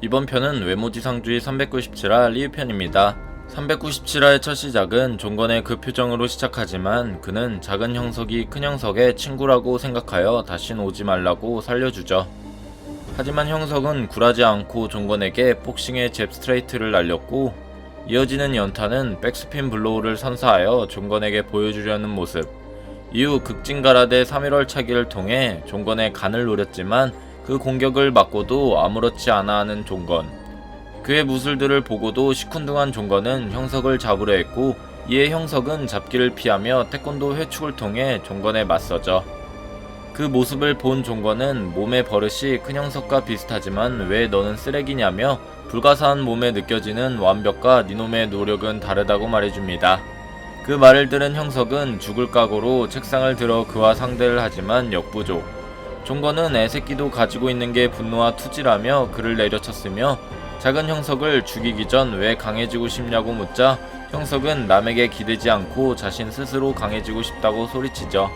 이번 편은 외모지상주의 397화 리뷰편입니다. 397화의 첫 시작은 종건의 그 표정으로 시작하지만 그는 작은 형석이 큰 형석의 친구라고 생각하여 다신 오지 말라고 살려주죠. 하지만 형석은 굴하지 않고 종건에게 복싱의 잽 스트레이트를 날렸고, 이어지는 연타는 백스핀 블로우를 선사하여 종건에게 보여주려는 모습. 이후 극진가라데 3.1월 차기를 통해 종건의 간을 노렸지만 그 공격을 막고도 아무렇지 않아 하는 종건. 그의 무술들을 보고도 시큰둥한 종건은 형석을 잡으려 했고, 이에 형석은 잡기를 피하며 태권도 회축을 통해 종건에 맞서죠. 그 모습을 본 종건은 몸의 버릇이 큰 형석과 비슷하지만 왜 너는 쓰레기냐며 불가사한 몸에 느껴지는 완벽과 니놈의 노력은 다르다고 말해줍니다. 그 말을 들은 형석은 죽을 각오로 책상을 들어 그와 상대를 하지만 역부족. 종건은 애새끼도 가지고 있는 게 분노와 투지라며 그를 내려쳤으며, 작은 형석을 죽이기 전 왜 강해지고 싶냐고 묻자 형석은 남에게 기대지 않고 자신 스스로 강해지고 싶다고 소리치죠.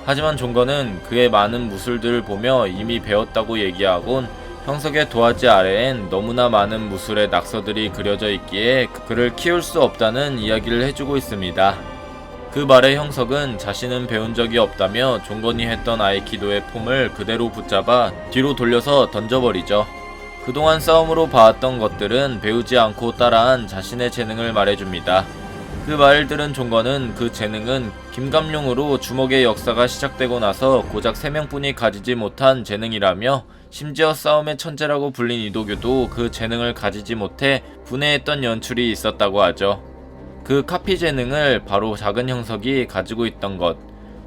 하지만 종건은 그의 많은 무술들을 보며 이미 배웠다고 얘기하곤 형석의 도화지 아래엔 너무나 많은 무술의 낙서들이 그려져 있기에 그를 키울 수 없다는 이야기를 해주고 있습니다. 그 말에 형석은 자신은 배운 적이 없다며 종건이 했던 아이키도의 폼을 그대로 붙잡아 뒤로 돌려서 던져버리죠. 그동안 싸움으로 봐왔던 것들은 배우지 않고 따라한 자신의 재능을 말해줍니다. 그 말을 들은 종건은 그 재능은 김감룡으로 주먹의 역사가 시작되고 나서 고작 3명뿐이 가지지 못한 재능이라며, 심지어 싸움의 천재라고 불린 이도규도 그 재능을 가지지 못해 분해했던 연출이 있었다고 하죠. 그 카피 재능을 바로 작은 형석이 가지고 있던 것.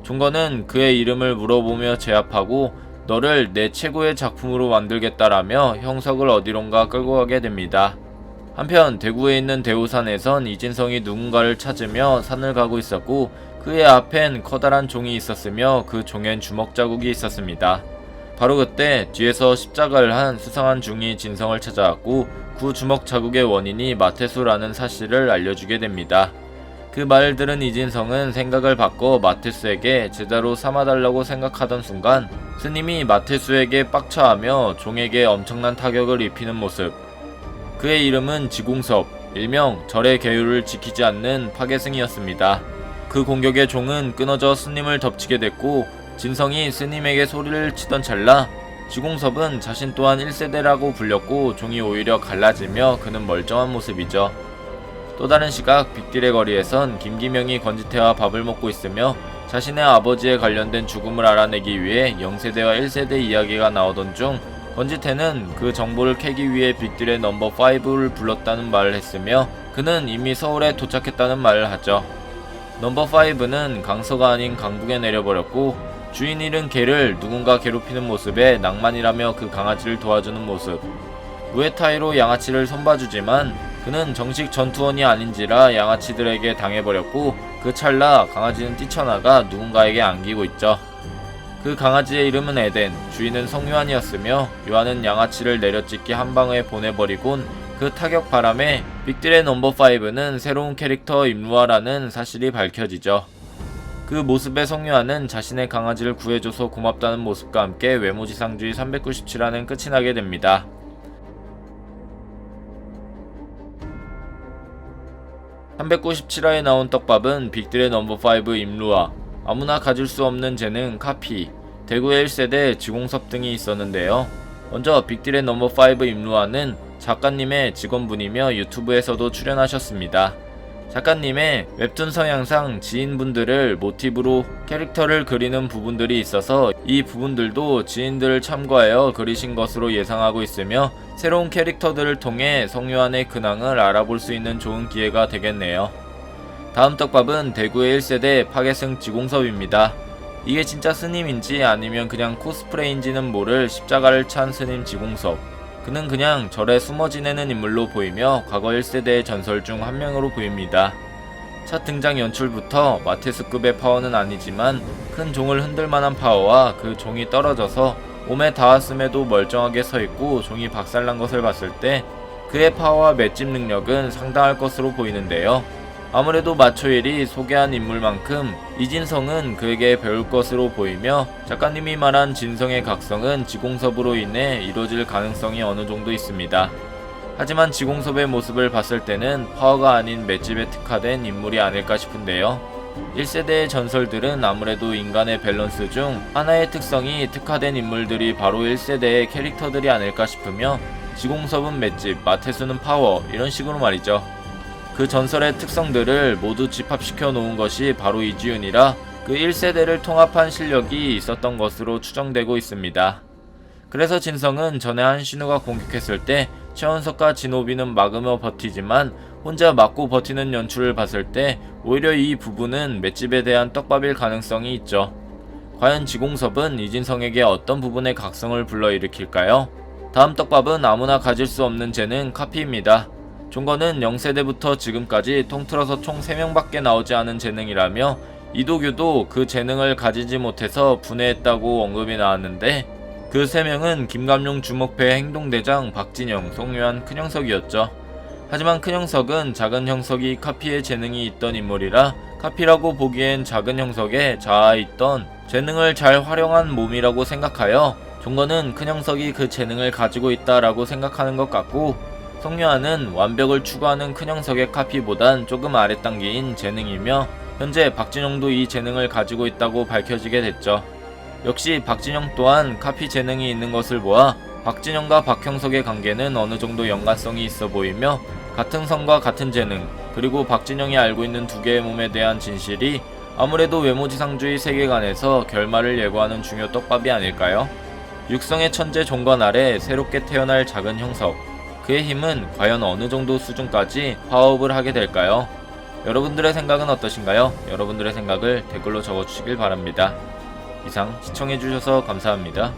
종건은 그의 이름을 물어보며 제압하고 너를 내 최고의 작품으로 만들겠다라며 형석을 어디론가 끌고 가게 됩니다. 한편 대구에 있는 대우산에선 이진성이 누군가를 찾으며 산을 가고 있었고, 그의 앞엔 커다란 종이 있었으며 그 종엔 주먹 자국이 있었습니다. 바로 그때 뒤에서 십자가를 한 수상한 중이 진성을 찾아왔고, 그 주먹 자국의 원인이 마테수라는 사실을 알려주게 됩니다. 그 말을 들은 이진성은 생각을 바꿔 마테수에게 제자로 삼아달라고 생각하던 순간 스님이 마테수에게 빡쳐하며 종에게 엄청난 타격을 입히는 모습. 그의 이름은 지공섭, 일명 절의 계율을 지키지 않는 파괴승이었습니다. 그 공격에 종은 끊어져 스님을 덮치게 됐고, 진성이 스님에게 소리를 치던 찰나 지공섭은 자신 또한 1세대라고 불렸고 종이 오히려 갈라지며 그는 멀쩡한 모습이죠. 또 다른 시각 빅딜의 거리에선 김기명이 건지태와 밥을 먹고 있으며 자신의 아버지에 관련된 죽음을 알아내기 위해 0세대와 1세대 이야기가 나오던 중 건지태는 그 정보를 캐기 위해 빅딜의 넘버 5를 불렀다는 말을 했으며, 그는 이미 서울에 도착했다는 말을 하죠. 넘버 5는 강서가 아닌 강북에 내려버렸고, 주인 잃은 개를 누군가 괴롭히는 모습에 낭만이라며 그 강아지를 도와주는 모습. 무에타이로 양아치를 손봐주지만 그는 정식 전투원이 아닌지라 양아치들에게 당해버렸고, 그 찰나 강아지는 뛰쳐나가 누군가에게 안기고 있죠. 그 강아지의 이름은 에덴, 주인은 성요한이었으며 요한은 양아치를 내려찍기 한 방에 보내버리곤 그 타격 바람에 빅딜의 넘버 5는 새로운 캐릭터 임루아라는 사실이 밝혀지죠. 그 모습의 성요한은 자신의 강아지를 구해줘서 고맙다는 모습과 함께 외모지상주의 397화는 끝이 나게 됩니다. (397화에) 나온 떡밥은 빅딜의 넘버 5 임루아, 아무나 가질 수 없는 재능 카피, 대구의 1세대 지공섭 등이 있었는데요. 먼저 빅딜의 넘버 5 임루아는 작가님의 직원분이며 유튜브에서도 출연하셨습니다. 작가님의 웹툰 성향상 지인분들을 모티브로 캐릭터를 그리는 부분들이 있어서 이 부분들도 지인들을 참고하여 그리신 것으로 예상하고 있으며, 새로운 캐릭터들을 통해 성요한의 근황을 알아볼 수 있는 좋은 기회가 되겠네요. 다음 떡밥은 대구의 1세대 파괴승 지공섭입니다. 이게 진짜 스님인지 아니면 그냥 코스프레인지는 모를 십자가를 찬 스님 지공섭. 그는 그냥 절에 숨어 지내는 인물로 보이며 과거 1세대의 전설 중 한 명으로 보입니다. 첫 등장 연출부터 마테스급의 파워는 아니지만 큰 종을 흔들 만한 파워와 그 종이 떨어져서 몸에 닿았음에도 멀쩡하게 서있고 종이 박살난 것을 봤을 때 그의 파워와 맷집 능력은 상당할 것으로 보이는데요. 아무래도 마초일이 소개한 인물만큼 이진성은 그에게 배울 것으로 보이며 작가님이 말한 진성의 각성은 지공섭으로 인해 이루어질 가능성이 어느 정도 있습니다. 하지만 지공섭의 모습을 봤을 때는 파워가 아닌 맷집에 특화된 인물이 아닐까 싶은데요. 1세대의 전설들은 아무래도 인간의 밸런스 중 하나의 특성이 특화된 인물들이 바로 1세대의 캐릭터들이 아닐까 싶으며 지공섭은 맷집, 마태수는 파워 이런 식으로 말이죠. 그 전설의 특성들을 모두 집합시켜 놓은 것이 바로 이지훈이라 그 1세대를 통합한 실력이 있었던 것으로 추정되고 있습니다. 그래서 진성은 전에 한신우가 공격했을 때 최원석과 진호비는 막으며 버티지만 혼자 막고 버티는 연출을 봤을 때 오히려 이 부분은 맷집에 대한 떡밥일 가능성이 있죠. 과연 지공섭은 이진성에게 어떤 부분의 각성을 불러일으킬까요? 다음 떡밥은 아무나 가질 수 없는 재능 카피입니다. 종건은 0세대부터 지금까지 통틀어서 총 3명밖에 나오지 않은 재능이라며 이도규도 그 재능을 가지지 못해서 분해했다고 언급이 나왔는데 그 3명은 김감룡 주목패 행동대장 박진영, 송유한, 큰형석이었죠. 하지만 큰형석은 작은 형석이 카피의 재능이 있던 인물이라 카피라고 보기엔 작은 형석에 자아있던 재능을 잘 활용한 몸이라고 생각하여 종건은 큰형석이 그 재능을 가지고 있다라고 생각하는 것 같고 송유한은 완벽을 추구하는 큰형석의 카피보단 조금 아랫단계인 재능이며 현재 박진영도 이 재능을 가지고 있다고 밝혀지게 됐죠. 역시 박진영 또한 카피 재능이 있는 것을 보아 박진영과 박형석의 관계는 어느 정도 연관성이 있어 보이며 같은 성과 같은 재능 그리고 박진영이 알고 있는 두 개의 몸에 대한 진실이 아무래도 외모지상주의 세계관에서 결말을 예고하는 중요 떡밥이 아닐까요? 육성의 천재 종건 아래 새롭게 태어날 작은 형석 그의 힘은 과연 어느 정도 수준까지 파워업을 하게 될까요? 여러분들의 생각은 어떠신가요? 여러분들의 생각을 댓글로 적어주시길 바랍니다. 이상 시청해주셔서 감사합니다.